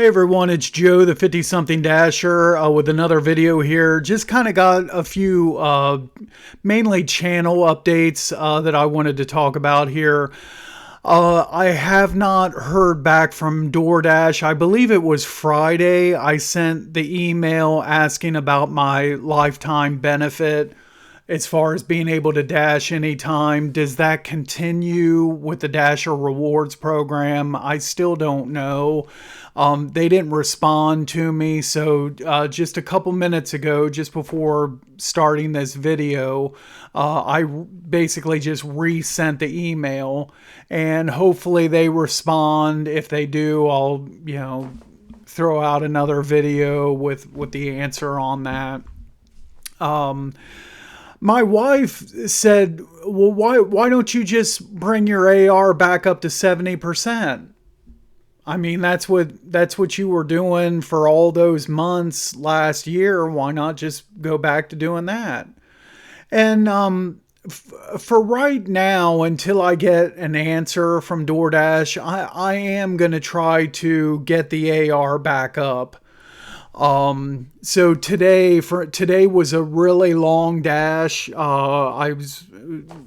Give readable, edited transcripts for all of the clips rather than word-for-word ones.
Hey everyone, it's Joe, the 50-something Dasher, with another video here. Just kind of got a few mainly channel updates that I wanted to talk about here. I have not heard back from DoorDash. I believe it was Friday. I sent the email asking about my lifetime benefit as far as being able to dash anytime. Does that continue with the Dasher Rewards program? I still don't know. They didn't respond to me, so just a couple minutes ago, just before starting this video, I basically just resent the email, and hopefully they respond. If they do, I'll throw out another video with the answer on that. My wife said, well, why don't you just bring your AR back up to 70%? I mean, that's what you were doing for all those months last year. Why not just go back to doing that? And for right now, until I get an answer from DoorDash, I am going to try to get the AR back up. So today was a really long dash. I was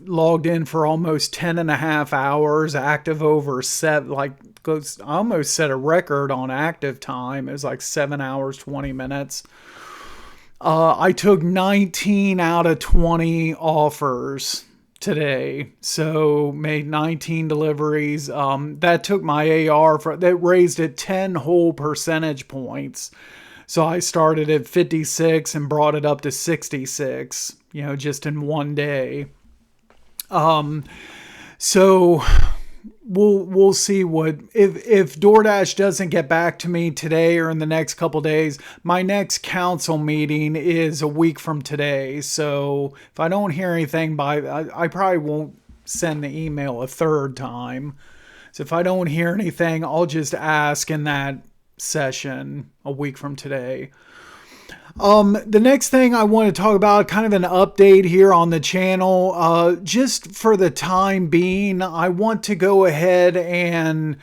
logged in for almost 10.5 hours, active over I almost set a record on active time. It was like 7 hours, 20 minutes. I took 19 out of 20 offers today. So made 19 deliveries. That took my AR that raised it 10 whole percentage points. So I started at 56 and brought it up to 66, just in one day. So we'll see what if DoorDash doesn't get back to me today or in the next couple days. My next council meeting is a week from today. So if I don't hear anything I probably won't send the email a third time. So if I don't hear anything, I'll just ask in that session a week from today. The next thing I want to talk about, kind of an update here on the channel, just for the time being, I want to go ahead and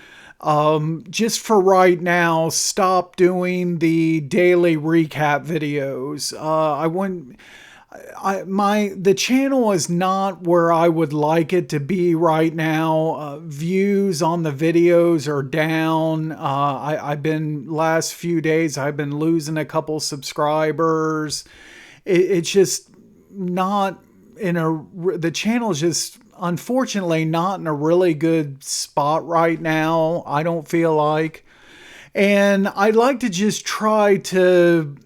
just for right now stop doing the daily recap videos. The channel is not where I would like it to be right now. Views on the videos are down. Last few days I've been losing a couple subscribers. It's just not the channel is just unfortunately not in a really good spot right now, I don't feel like. And I'd like to just try to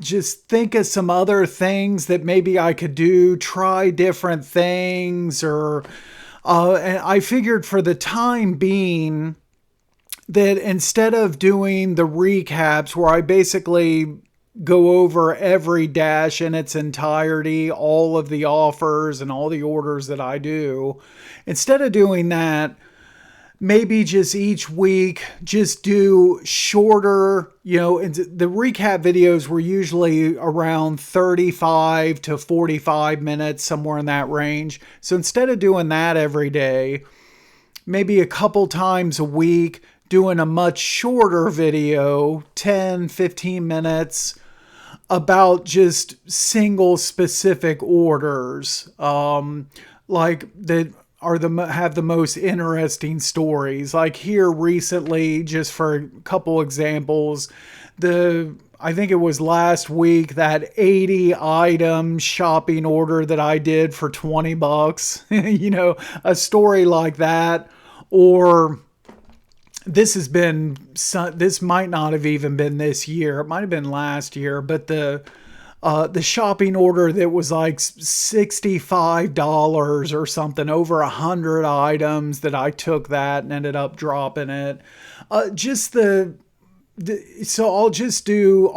just think of some other things that maybe I could do, try different things, and I figured for the time being that instead of doing the recaps where I basically go over every dash in its entirety, all of the offers and all the orders that I do, instead of doing that, maybe just each week, just do shorter, the recap videos were usually around 35 to 45 minutes, somewhere in that range. So instead of doing that every day, maybe a couple times a week, doing a much shorter video, 10, 15 minutes, about just single specific orders, like that have the most interesting stories. Like here recently, just for a couple examples, I think it was last week, that 80 item shopping order that I did for 20 bucks, a story like that. Or this might not have even been this year. It might have been last year, but the shopping order that was like $65 or something, over 100 items, that I took that and ended up dropping it. So I'll just do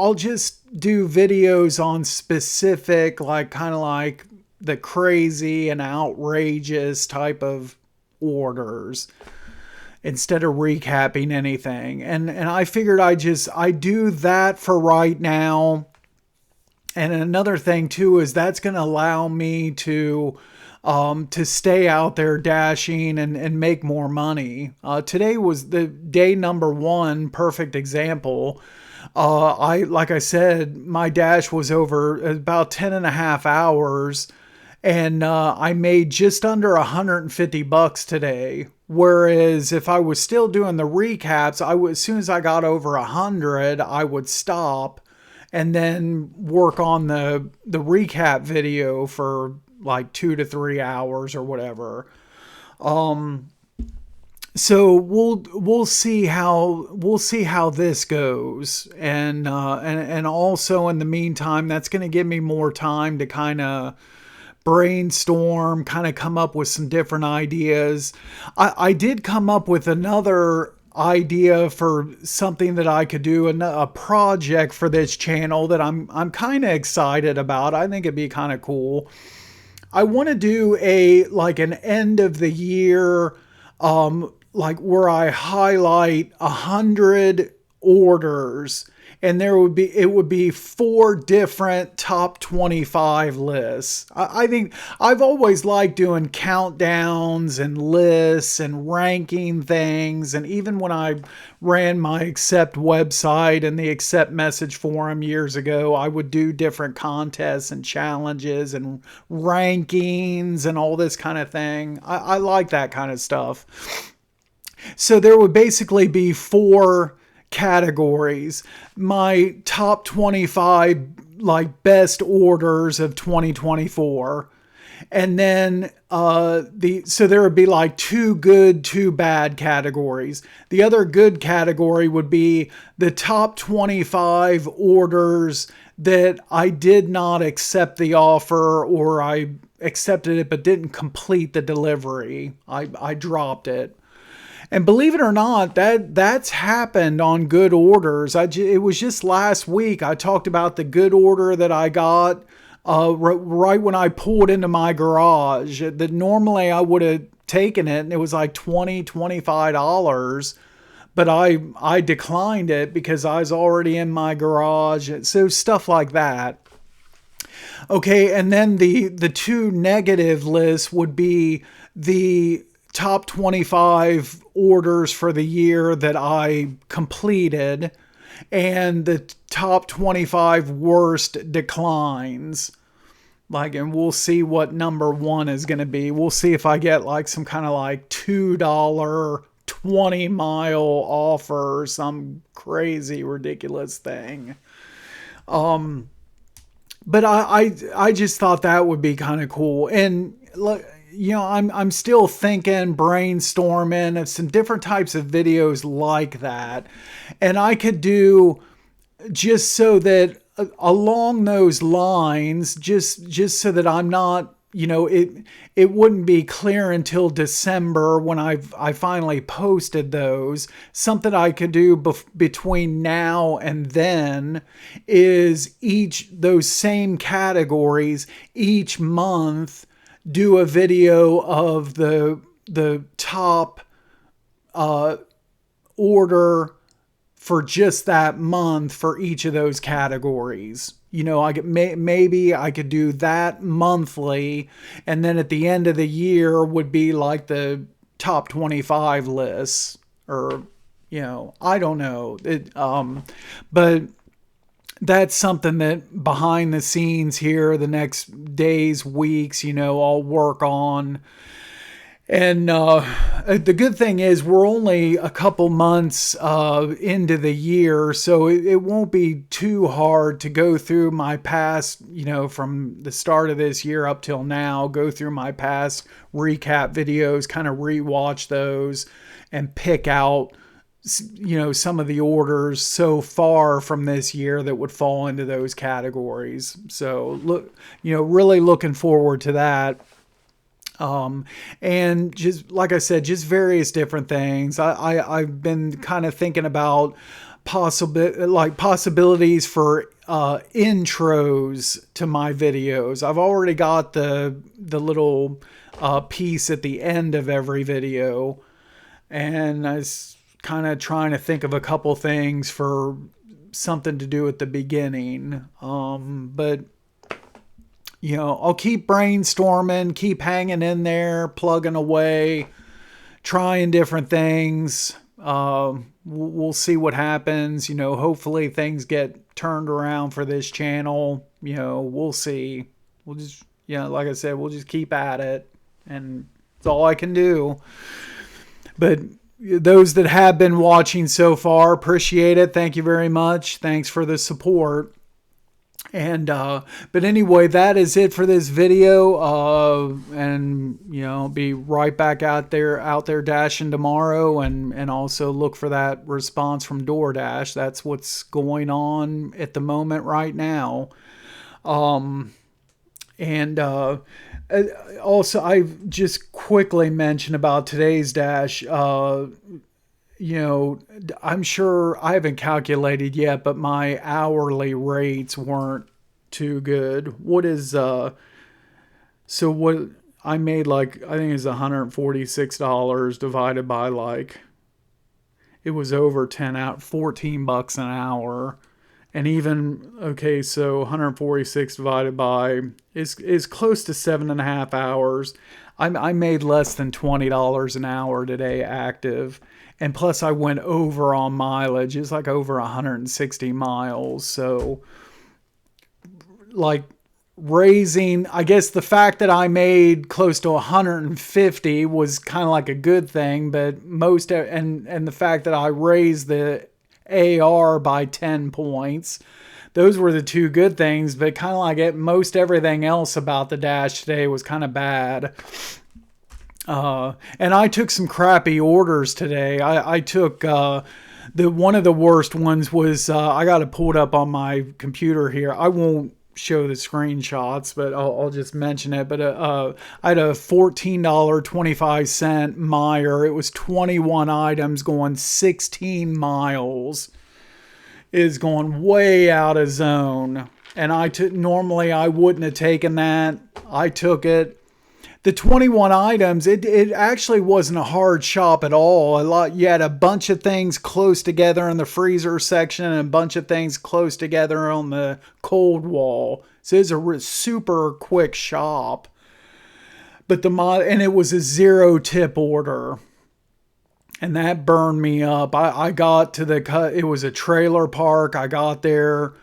videos on specific, like kind of like the crazy and outrageous type of orders, instead of recapping anything. And I figured I do that for right now. And another thing too is that's going to allow me to to stay out there dashing and make more money. Today was the day number one, perfect example. Like I said, my dash was over about 10 and a half hours, and I made just under $150 today. Whereas if I was still doing the recaps, as soon as I got over 100, I would stop and then work on the recap video for like 2 to 3 hours or whatever. So we'll see how this goes, and also in the meantime, that's going to give me more time to kind of brainstorm, kind of come up with some different ideas. I did come up with another idea for something that I could do, a project for this channel that I'm kind of excited about. I think it'd be kind of cool. I want to do an end of the year, like where I highlight 100 orders, and it would be 4 different top 25 lists. I think I've always liked doing countdowns and lists and ranking things. And even when I ran my Accept website and the Accept message forum years ago, I would do different contests and challenges and rankings and all this kind of thing. I like that kind of stuff. So there would basically be 4 categories. My top 25 best orders of 2024. And then so there would be 2 good, 2 bad categories. The other good category would be the top 25 orders that I did not accept the offer, or I accepted it but didn't complete the delivery. I dropped it. And believe it or not, that's happened on good orders. It was just last week I talked about the good order that I got right when I pulled into my garage. That normally I would have taken it, and it was like $25, but I declined it because I was already in my garage. So stuff like that. Okay, and then the 2 negative lists would be the top 25 orders for the year that I completed, and the top 25 worst declines. And we'll see what number 1 is going to be. We'll see if I get some kind of $2 20-mile offer or some crazy ridiculous thing. But I just thought that would be kind of cool. And look, I'm still thinking, brainstorming of some different types of videos like that. And I could do, just so that along those lines, just so that I'm not, it wouldn't be clear until December when I finally posted those. Something I could do between now and then is those same categories each month, do a video of the top order for just that month for each of those categories. Maybe I could do that monthly, and then at the end of the year would be the top 25 lists, or I don't know. But that's something that behind the scenes here, the next days, weeks, I'll work on. And the good thing is we're only a couple months into the year, so it won't be too hard to go through my past, from the start of this year up till now, go through my past recap videos, kind of rewatch those and pick out, some of the orders so far from this year that would fall into those categories. So really looking forward to that. And just like I said, just various different things. I've been kind of thinking about possibilities for intros to my videos. I've already got the little piece at the end of every video, and I was kind of trying to think of a couple things for something to do at the beginning. But I'll keep brainstorming, keep hanging in there, plugging away, trying different things. We'll see what happens. Hopefully things get turned around for this channel. We'll see. We'll just, like I said, we'll just keep at it, and it's all I can do. But those that have been watching so far, appreciate it. Thank you very much. Thanks for the support. And but anyway, that is it for this video. And be right back out there dashing tomorrow, and also look for that response from DoorDash. That's what's going on at the moment right now. And also, I just quickly mention about today's dash. I'm sure I haven't calculated yet, but my hourly rates weren't too good. What is, so what I made, like, I think it's $146 divided by, like, it was over 10 out, $14 an hour. And even, okay, so 146 divided by is close to 7.5 hours. I made less than $20 an hour today active. And plus I went over on mileage. It's like over 160 miles. So like raising, I guess the fact that I made close to 150 was kind of like a good thing, but most, and the fact that I raised the AR by 10 points, those were the two good things. But kind of like most everything else about the dash today was kind of bad. And I took some crappy orders today. I took, one of the worst ones was, I got it pulled up on my computer here. I won't show the screenshots, but I'll just mention it. But, I had a $14.25 Meyer. It was 21 items going 16 miles. Is going way out of zone. And normally I wouldn't have taken that. I took it. The 21 items, it actually wasn't a hard shop at all. You had a bunch of things close together in the freezer section and a bunch of things close together on the cold wall. So it's a super quick shop. But and it was a 0 tip order. And that burned me up. I got to it was a trailer park. I got there,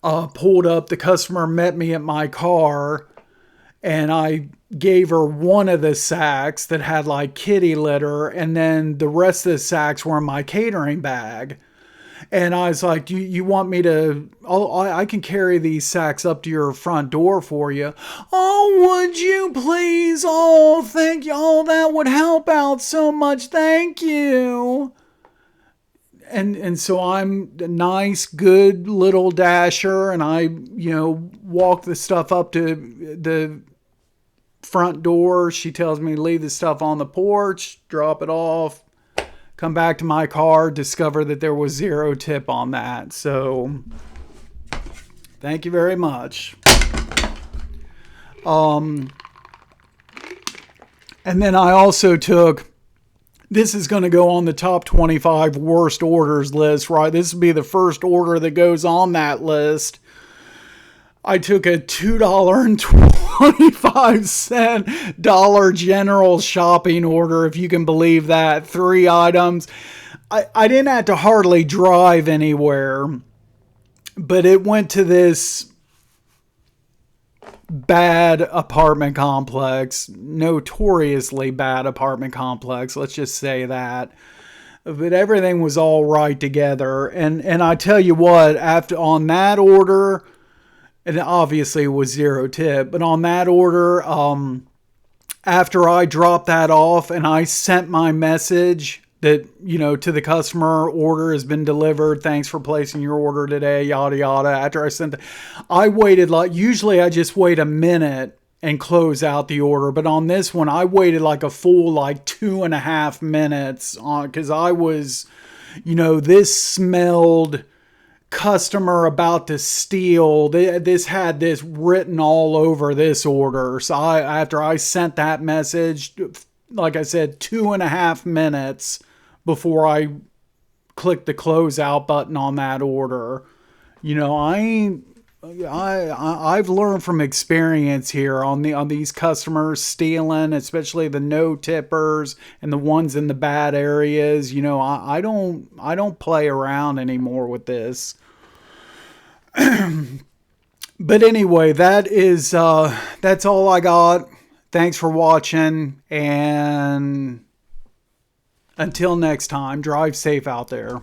pulled up. The customer met me at my car, and I gave her one of the sacks that had like kitty litter, and then the rest of the sacks were in my catering bag. And I was like, you want me to, I can carry these sacks up to your front door for you. Oh, would you please? Oh, thank you. Oh, that would help out so much. Thank you. And so I'm a nice, good little dasher, and I, walk the stuff up to the front door. She tells me to leave the stuff on the porch, drop it off, come back to my car, discover that there was 0 tip on that. So thank you very much. And then I also took, this is going to go on the top 25 worst orders list, right? This will be the first order that goes on that list. I took a $2.25 Dollar General shopping order, if you can believe that. 3 items. I didn't have to hardly drive anywhere, but it went to this bad apartment complex, notoriously bad apartment complex. Let's just say that. But everything was all right together. And I tell you what, on that order, and obviously it was 0 tip, but on that order, after I dropped that off and I sent my message that, to the customer, order has been delivered. Thanks for placing your order today, yada, yada. After I sent I waited usually I just wait a minute and close out the order. But on this one, I waited like a full 2.5 minutes because I was, this smelled customer about to steal. This had this written all over this order. So after I sent that message, like I said, 2.5 minutes before I clicked the close out button on that order. I I've learned from experience here on these customers stealing, especially the no tippers and the ones in the bad areas. You know, I don't play around anymore with this. But anyway, that's all I got. Thanks for watching, and until next time, drive safe out there.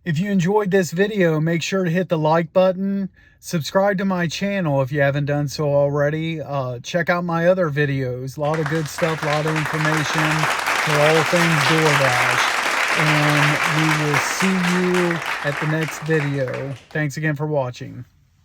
If you enjoyed this video, make sure to hit the like button. Subscribe to my channel if you haven't done so already. Check out my other videos. A lot of good stuff, a lot of information for all things DoorDash. And we will see you at the next video. Thanks again for watching.